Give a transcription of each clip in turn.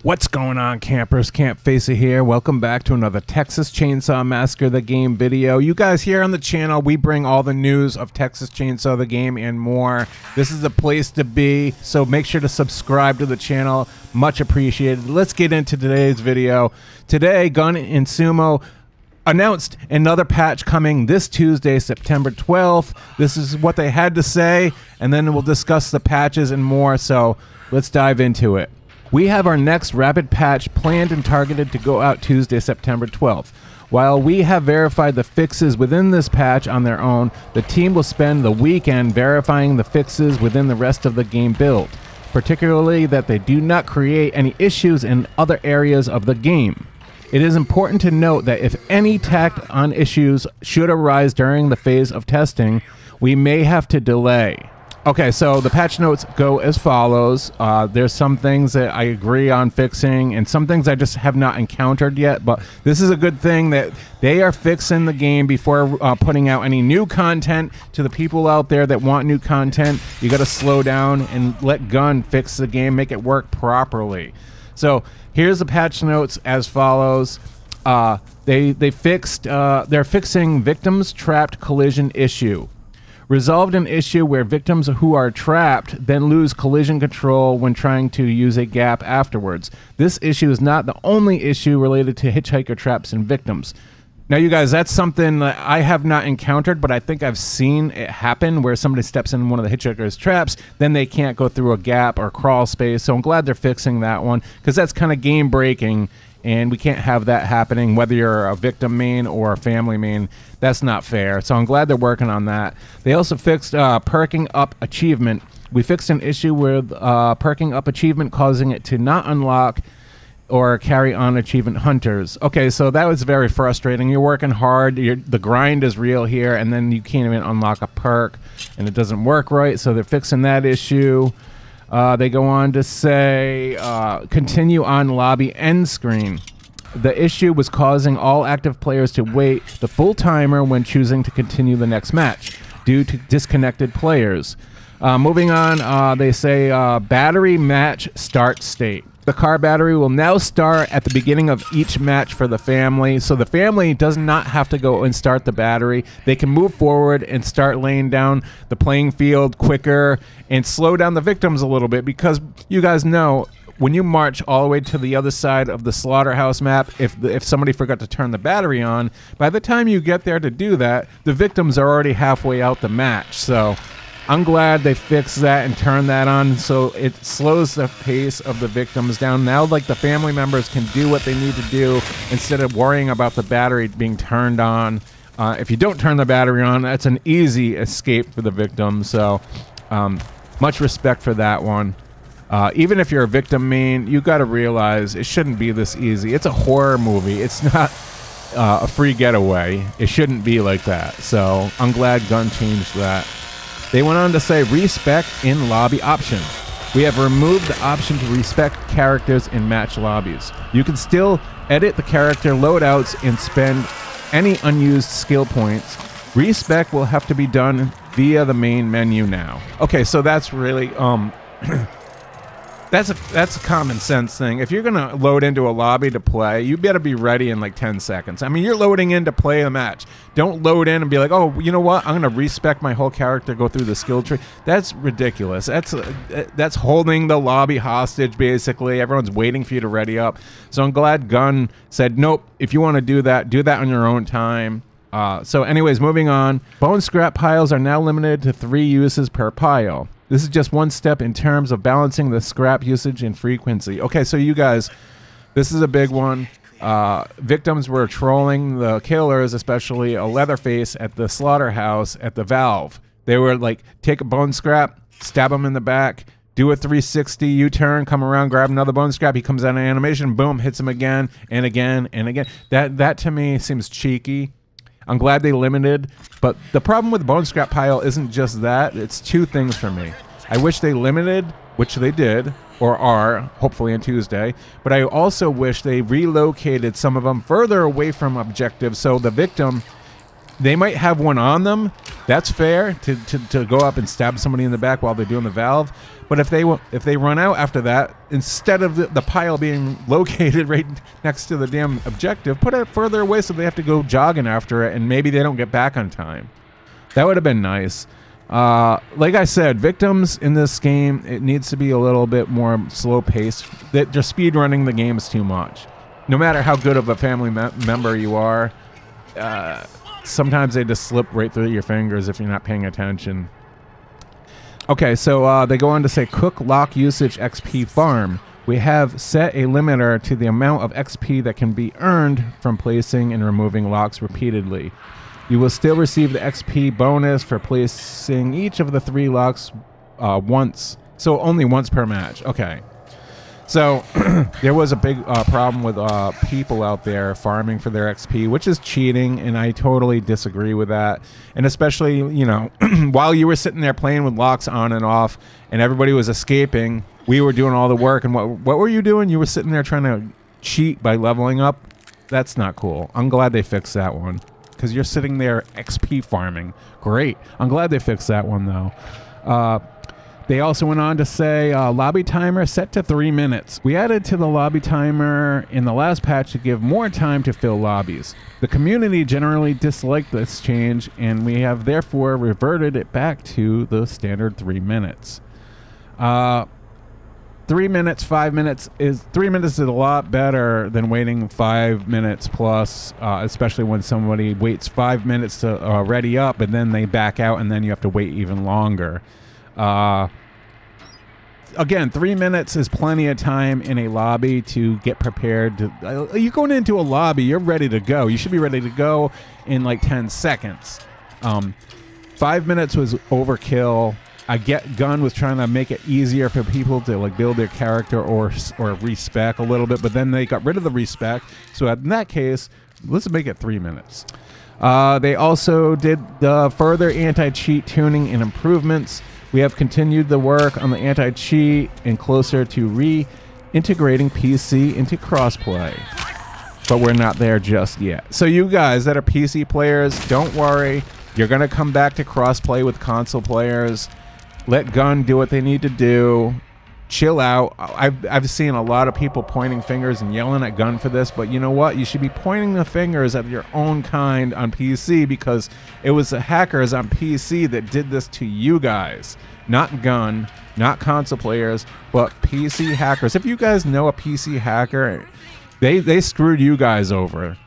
What's going on, campers? Campfacer here. Welcome back to another Texas Chainsaw Massacre the game video. You guys here on the channel, we bring all the news of Texas Chainsaw the game and more. This is the place to be, so make sure to subscribe to the channel. Much appreciated. Let's get into today's video. Today, Gun and Sumo announced another patch coming this Tuesday, September 12th. This is what they had to say, and then we'll discuss the patches and more, so let's dive into it. We have our next rapid patch planned and targeted to go out Tuesday, September 12th. While we have verified the fixes within this patch on their own, the team will spend the weekend verifying the fixes within the rest of the game build, particularly that they do not create any issues in other areas of the game. It is important to note that if any tacked on issues should arise during the phase of testing, we may have to delay. Okay, so the patch notes go as follows. There's some things that I agree on fixing and some things I just have not encountered yet, but this is a good thing that they are fixing the game before putting out any new content. To the people out there that want new content, you got to slow down and let Gun fix the game, make it work properly. So here's the patch notes as follows. They're fixing victims trapped collision issue. Resolved an issue where victims who are trapped then lose collision control when trying to use a gap afterwards. This issue is not the only issue related to hitchhiker traps and victims. Now, you guys, that's something that I have not encountered, but I think I've seen it happen where somebody steps in one of the hitchhiker's traps, then they can't go through a gap or crawl space. So I'm glad they're fixing that one, because that's kind of game breaking. And we can't have that happening, whether you're a victim main or a family main. That's not fair. So I'm glad they're working on that. They also fixed perking up achievement. We fixed an issue with perking up achievement, causing it to not unlock or carry on achievement hunters. Okay, so that was very frustrating. You're working hard, the grind is real here, and then you can't even unlock a perk, and it doesn't work right, so they're fixing that issue. They go on to say, continue on lobby end screen. The issue was causing all active players to wait the full timer when choosing to continue the next match due to disconnected players. Moving on, they say battery match start state. The car battery will now start at the beginning of each match for the family, so the family does not have to go and start the battery. They can move forward and start laying down the playing field quicker and slow down the victims a little bit, because you guys know when you march all the way to the other side of the slaughterhouse map, if somebody forgot to turn the battery on, by the time you get there to do that, the victims are already halfway out the match. So I'm glad they fixed that and turned that on, so it slows the pace of the victims down. Now, like, the family members can do what they need to do instead of worrying about the battery being turned on. If you don't turn the battery on, that's an easy escape for the victim. So much respect for that one. Even if you're a victim main, you got to realize it shouldn't be this easy. It's a horror movie. It's not a free getaway. It shouldn't be like that. So I'm glad Gun changed that. They went on to say respec in lobby option. We have removed the option to respec characters in match lobbies. You can still edit the character loadouts and spend any unused skill points. Respec will have to be done via the main menu now. Okay, so that's really that's a common sense thing. If you're gonna load into a lobby to play, you better be ready in like 10 seconds. I mean, you're loading in to play a match. Don't load in and be like, oh, you know what? I'm gonna respec my whole character, go through the skill tree. That's ridiculous. That's holding the lobby hostage, basically. Everyone's waiting for you to ready up. So I'm glad Gun said, nope, if you want to do that on your own time. So anyways, moving on. Bone scrap piles are now limited to 3 uses per pile. This is just one step in terms of balancing the scrap usage and frequency. Okay, so you guys, this is a big one. Victims were trolling the killers, especially a Leatherface at the slaughterhouse at the valve. They were like, take a bone scrap, stab him in the back, do a 360 U-turn, come around, grab another bone scrap. He comes out of animation, boom, hits him again and again and again. That to me seems cheeky. I'm glad they limited, but the problem with the bone scrap pile isn't just that. It's 2 things for me. I wish they limited, which they did, or are, hopefully on Tuesday, but I also wish they relocated some of them further away from objectives so the victim They might have one on them. That's fair to go up and stab somebody in the back while they're doing the valve. But if they run out after that, instead of the pile being located right next to the damn objective, put it further away so they have to go jogging after it, and maybe they don't get back on time. That would have been nice. Like I said, victims in this game, it needs to be a little bit more slow paced. That just speed running the game is too much. No matter how good of a family member you are, sometimes they just slip right through your fingers if you're not paying attention. Okay, so they go on to say, cook lock usage XP farm. We have set a limiter to the amount of XP that can be earned from placing and removing locks repeatedly. You will still receive the XP bonus for placing each of the 3 locks once. So only once per match. Okay. So there was a big problem with people out there farming for their XP, which is cheating, and I totally disagree with that. And especially, you know, while you were sitting there playing with locks on and off and everybody was escaping, we were doing all the work. And what were you doing? You were sitting there trying to cheat by leveling up? That's not cool. I'm glad they fixed that one, because you're sitting there XP farming. Great. I'm glad they fixed that one, though. They also went on to say, lobby timer set to 3 minutes. We added to the lobby timer in the last patch to give more time to fill lobbies. The community generally disliked this change, and we have therefore reverted it back to the standard 3 minutes. 3 minutes, 5 minutes is 3 minutes is a lot better than waiting 5 minutes plus, especially when somebody waits 5 minutes to ready up and then they back out and then you have to wait even longer. Again, 3 minutes is plenty of time in a lobby to get prepared. You're going into a lobby, you're ready to go. You should be ready to go in like 10 seconds. 5 minutes was overkill. I get Gun was trying to make it easier for people to like build their character or respec a little bit, but then they got rid of the respec. So in that case, let's make it 3 minutes. They also did the further anti-cheat tuning and improvements. We have continued the work on the anti-cheat and closer to reintegrating PC into crossplay. But we're not there just yet. So you guys that are PC players, don't worry. You're going to come back to crossplay with console players. Let Gun do what they need to do. Chill out. I've seen a lot of people pointing fingers and yelling at Gun for this, but you know what? You should be pointing the fingers at your own kind on PC, because it was the hackers on PC that did this to you guys. Not Gun, not console players, but PC hackers. If you guys know a PC hacker, they screwed you guys over.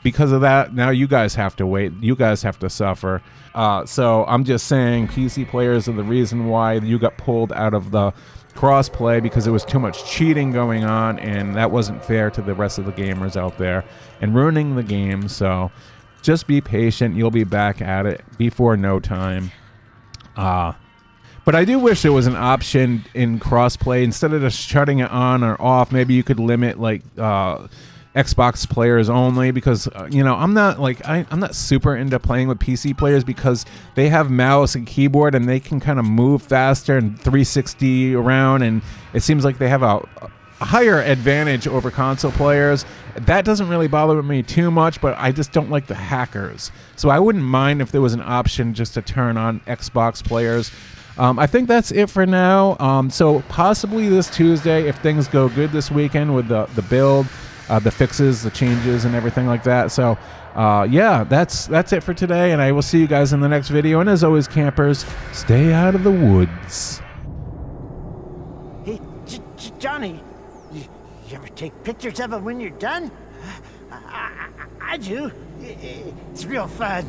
Because of that, now you guys have to wait. You guys have to suffer. So I'm just saying PC players are the reason why you got pulled out of the crossplay, because there was too much cheating going on, and that wasn't fair to the rest of the gamers out there and ruining the game. So just be patient. You'll be back at it before no time. But I do wish there was an option in crossplay. Instead of just shutting it on or off, maybe you could limit like Xbox players only, because you know, I'm not super into playing with PC players, because they have mouse and keyboard and they can kind of move faster and 360 around, and it seems like they have a higher advantage over console players. That doesn't really bother me too much, but I just don't like the hackers. So I wouldn't mind if there was an option just to turn on Xbox players. I think that's it for now. So possibly this Tuesday, if things go good this weekend with the build, the fixes, the changes, and everything like that. So, yeah, that's it for today, and I will see you guys in the next video. And as always, campers, stay out of the woods. Hey, Johnny, you ever take pictures of it when you're done? I do. It's real fun.